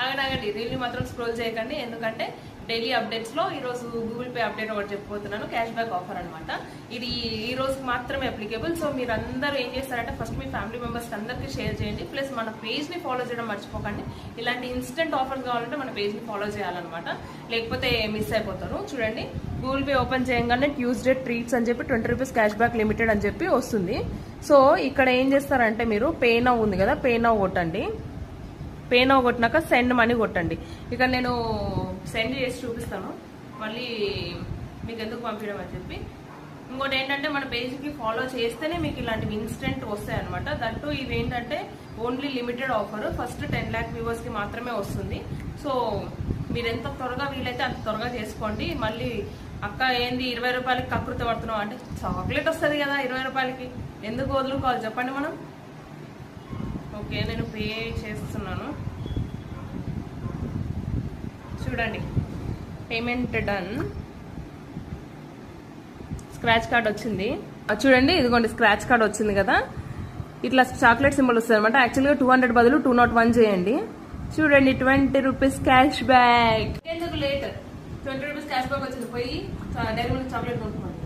ఆగండి రీల్ని మాత్రం స్క్రోల్ చేయకండి, ఎందుకంటే డైలీ అప్డేట్స్ లో ఈ రోజు గూగుల్ పే అప్డేట్ ఒకటి చెప్పబోతున్నాను, క్యాష్ బ్యాక్ ఆఫర్ అనమాట. ఇది ఈ రోజు మాత్రమే అప్లికేబుల్. సో మీరు అందరూ ఏం చేస్తారంటే ఫస్ట్ మీ ఫ్యామిలీ మెంబర్స్ అందరికీ షేర్ చేయండి, ప్లస్ మన పేజ్ ని ఫాలో చేయడం మర్చిపోకండి. ఇలాంటి ఇన్స్టెంట్ ఆఫర్స్ కావాలంటే మన పేజ్ ని ఫాలో చేయాలన్నమాట, లేకపోతే మిస్ అయిపోతారు. చూడండి, గూగుల్ పే ఓపెన్ చేయగానే ట్యూస్డే ట్రీట్స్ అని చెప్పి 20 రూపీస్ క్యాష్ బ్యాక్ లిమిటెడ్ అని చెప్పి వస్తుంది. సో ఇక్కడ ఏం చేస్తారంటే మీరు పే నౌ ఉంది కదా, పే నౌ కొట్టండి. పే నౌ కొట్టినాక సెండ్ మనీ కొట్టండి. ఇక నేను సెండ్ చేసి చూపిస్తాను మళ్ళీ మీకు ఎందుకు పంపించడం అని చెప్పి. ఇంకోటి ఏంటంటే మన పేజ్కి ఫాలో చేస్తేనే మీకు ఇలాంటివి ఇన్స్టెంట్ వస్తాయి అనమాట. దట్టు ఇవి ఏంటంటే only limited offer, first 10 lakh వ్యూవర్స్కి మాత్రమే వస్తుంది. సో మీరు ఎంత త్వరగా వీలైతే అంత త్వరగా చేసుకోండి. మళ్ళీ అక్క ఏంది 20 రూపాయలకి కకృతి పడుతున్నాం అంటే, చాక్లెట్ వస్తుంది కదా 20 రూపాయలకి, ఎందుకు వదులుకోవాలి చెప్పండి మనం. ఓకే, నేను పే చేస్తున్నాను. చూడండి, పేమెంట్ డన్. స్క్రాచ్ కార్డ్ వచ్చింది చూడండి, ఇదిగోండి స్క్రాచ్ కార్డ్ వచ్చింది కదా, ఇట్లా చాక్లెట్ సింబల్ వస్తుంది అనమాట. యాక్చువల్గా 200 బదులు 201 చేయండి. చూడండి, 20 రూపీస్ క్యాష్ బ్యాక్. ఎందుకు లేట్, 20 రూపీస్ క్యాష్ బ్యాక్ వచ్చింది. పోయి డైరీ మిల్క్ చాక్లెట్ కొనుక్కోండి.